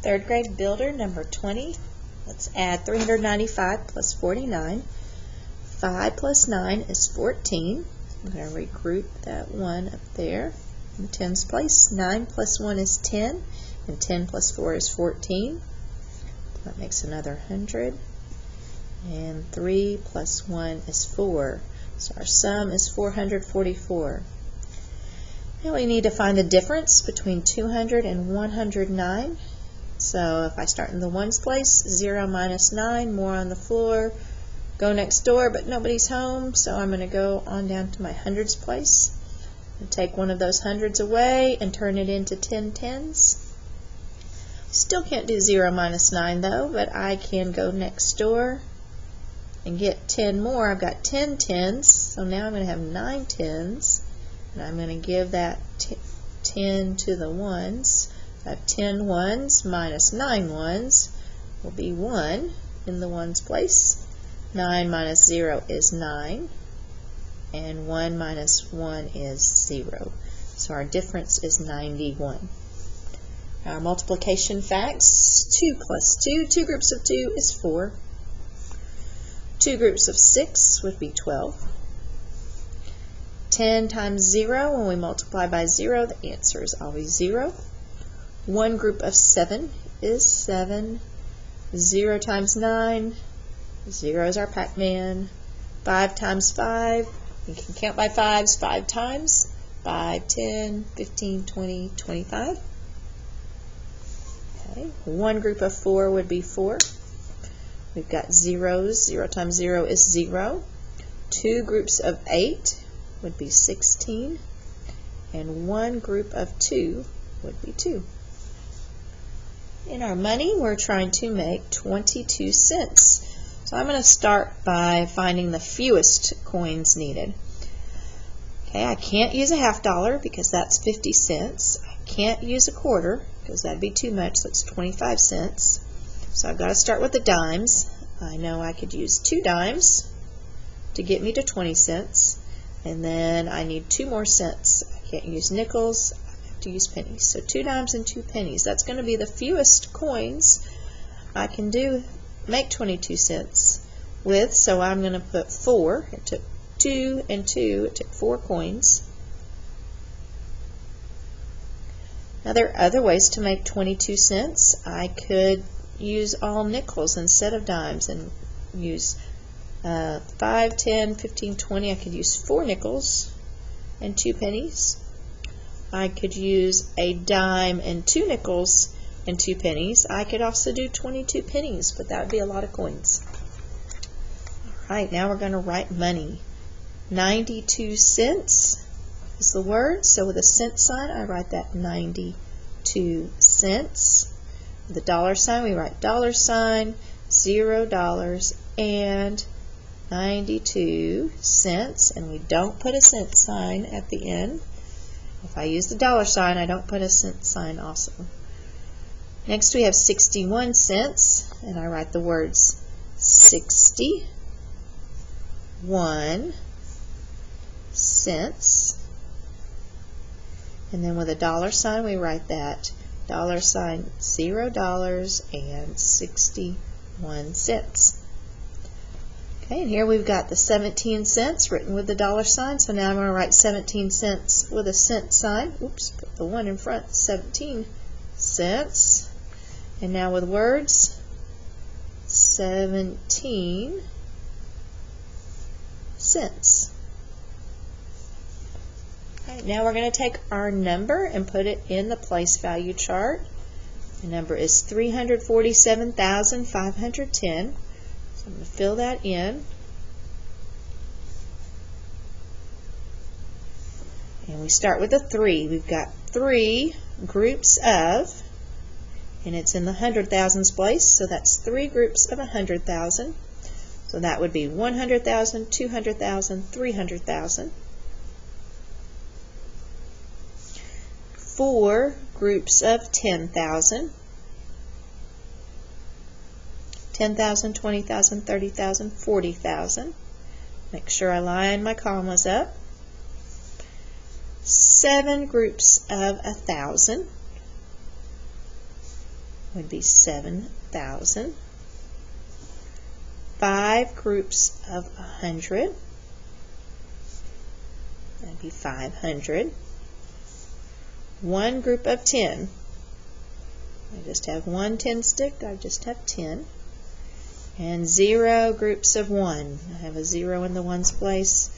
Third grade builder number 20. Let's add 395 plus 49. 5 plus 9 is 14. I'm going to regroup that 1 up there in tens place. 9 plus 1 is 10, and 10 plus 4 is 14. That makes another 100. And 3 plus 1 is 4. So our sum is 444. Now we need to find the difference between 200 and 109. So if I start in the ones place, 0 minus 9, more on the floor, go next door, but nobody's home, so I'm going to go on down to my hundreds place and take one of those hundreds away and turn it into 10 tens. Still can't do 0 minus 9 though, but I can go next door and get 10 more. I've got 10 tens, so now I'm going to have 9 tens, and I'm going to give that 10 to the ones. I have 10 ones minus 9 ones will be 1 in the ones place. 9 minus 0 is 9, and 1 minus 1 is 0. So our difference is 91. Our multiplication facts: 2 plus 2, 2 groups of 2 is 4. 2 groups of 6 would be 12. 10 times 0, when we multiply by 0, the answer is always 0. 1 group of 7 is 7. 0 times 9, 0 is our Pac-Man. 5 times 5, you can count by 5s 5 times. 5, 10, 15, 20, 25. Okay. 1 group of 4 would be 4. We've got zeros. 0 times 0 is 0. 2 groups of 8 would be 16. And 1 group of 2 would be 2. In our money, we're trying to make 22 cents. So I'm going to start by finding the fewest coins needed. Okay, I can't use a half dollar because that's 50 cents. I can't use a quarter because that'd be too much. That's 25 cents. So I've got to start with the dimes. I know I could use 2 dimes to get me to 20 cents. And then I need 2 more cents. I can't use nickels. To use pennies. So 2 dimes and 2 pennies. That's going to be the fewest coins I can make 22 cents with. So I'm going to put 4. It took 2 and 2. It took 4 coins. Now there are other ways to make 22 cents. I could use all nickels instead of dimes and use 5, 10, 15, 20. I could use 4 nickels and 2 pennies. I could use a dime and 2 nickels and 2 pennies. I could also do 22 pennies, but that would be a lot of coins. Alright, now we're going to write money. 92 cents is the word, so with a cent sign I write that 92 cents. With a dollar sign we write $, $0, and 92 cents, and we don't put a cent sign at the end. If I use the dollar sign, I don't put a cent sign also. Next we have 61 cents, and I write the words 61 cents. And then with a dollar sign, we write that $0 and 61 cents. Okay, and here we've got the 17 cents written with the dollar sign. So now I'm going to write 17 cents with a cent sign. Oops, put the 1 in front. 17 cents. And now with words, 17 cents. Okay, now we're going to take our number and put it in the place value chart. The number is 347,510. I'm going to fill that in. And we start with a 3. We've got 3 groups of, and it's in the 100,000s place, so that's 3 groups of 100,000. So that would be 100,000, 200,000, 300,000. 4 groups of 10,000. 10,000, 20,000, 30,000, 40,000. Make sure I line my commas up. 7 groups of 1,000. would be 7,000. 5 groups of 100, that'd be 500. 1 group of 10, I just have 1 10 stick, I just have 10. And 0 groups of 1, I have a 0 in the ones place,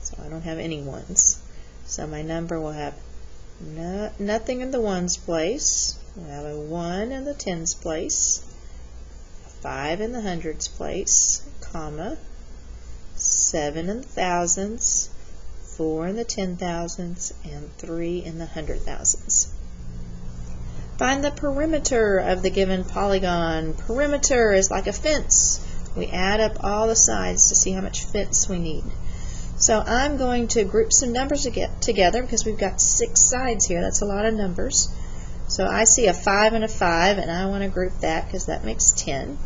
so I don't have any ones. So my number will have nothing in the ones place, we'll have a 1 in the tens place, 5 in the hundreds place, comma, 7 in the thousands, 4 in the 10,000s, and 3 in the 100,000s. Find the perimeter of the given polygon. Perimeter is like a fence. We add up all the sides to see how much fence we need. So I'm going to group some numbers together because we've got 6 sides here. That's a lot of numbers. So I see a 5 and a 5, and I want to group that because that makes 10.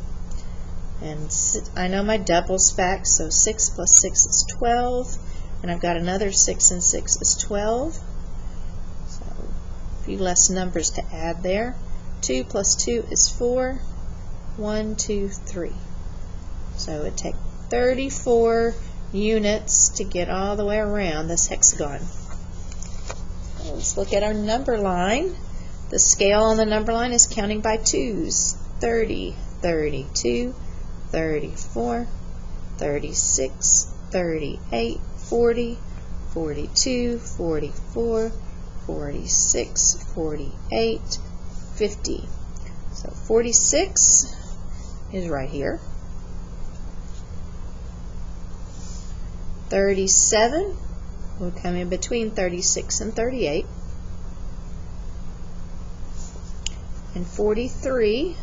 And I know my doubles back, so 6 plus 6 is 12. And I've got another 6 and 6 is 12. So a few less numbers to add there. 2 plus 2 is 4. 1, 2, 3. So it would take 34 units to get all the way around this hexagon. Let's look at our number line. The scale on the number line is counting by 2s. 30, 32, 34, 36, 38, 40, 42, 44, 46, 48, 50. So 46 is right here. 37 will come in between 36 and 38. And 43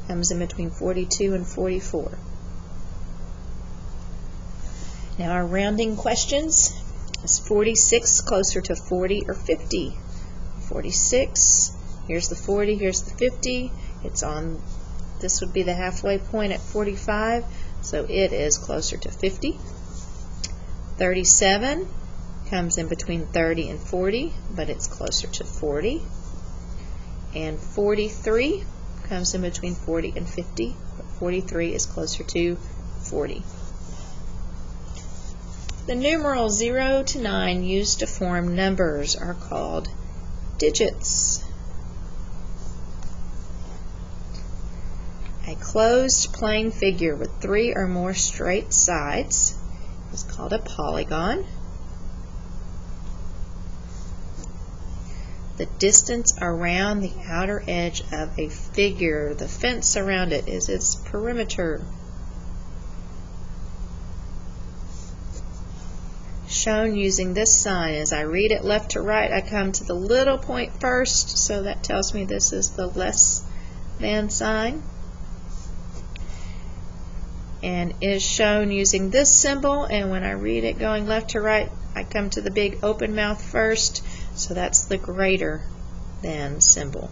comes in between 42 and 44. Now our rounding questions. Is 46 closer to 40 or 50? 46, here's the 40, here's the 50. It's on, this would be the halfway point at 45, so it is closer to 50. 37 comes in between 30 and 40, but it's closer to 40. And 43 comes in between 40 and 50, but 43 is closer to 40. The numerals 0 to 9 used to form numbers are called digits. A closed plane figure with 3 or more straight sides is called a polygon. The distance around the outer edge of a figure, the fence around it, is its perimeter. Shown using this sign. As I read it left to right, I come to the little point first, so that tells me this is the less than sign. And is shown using this symbol, and when I read it going left to right, I come to the big open mouth first, so that's the greater than symbol.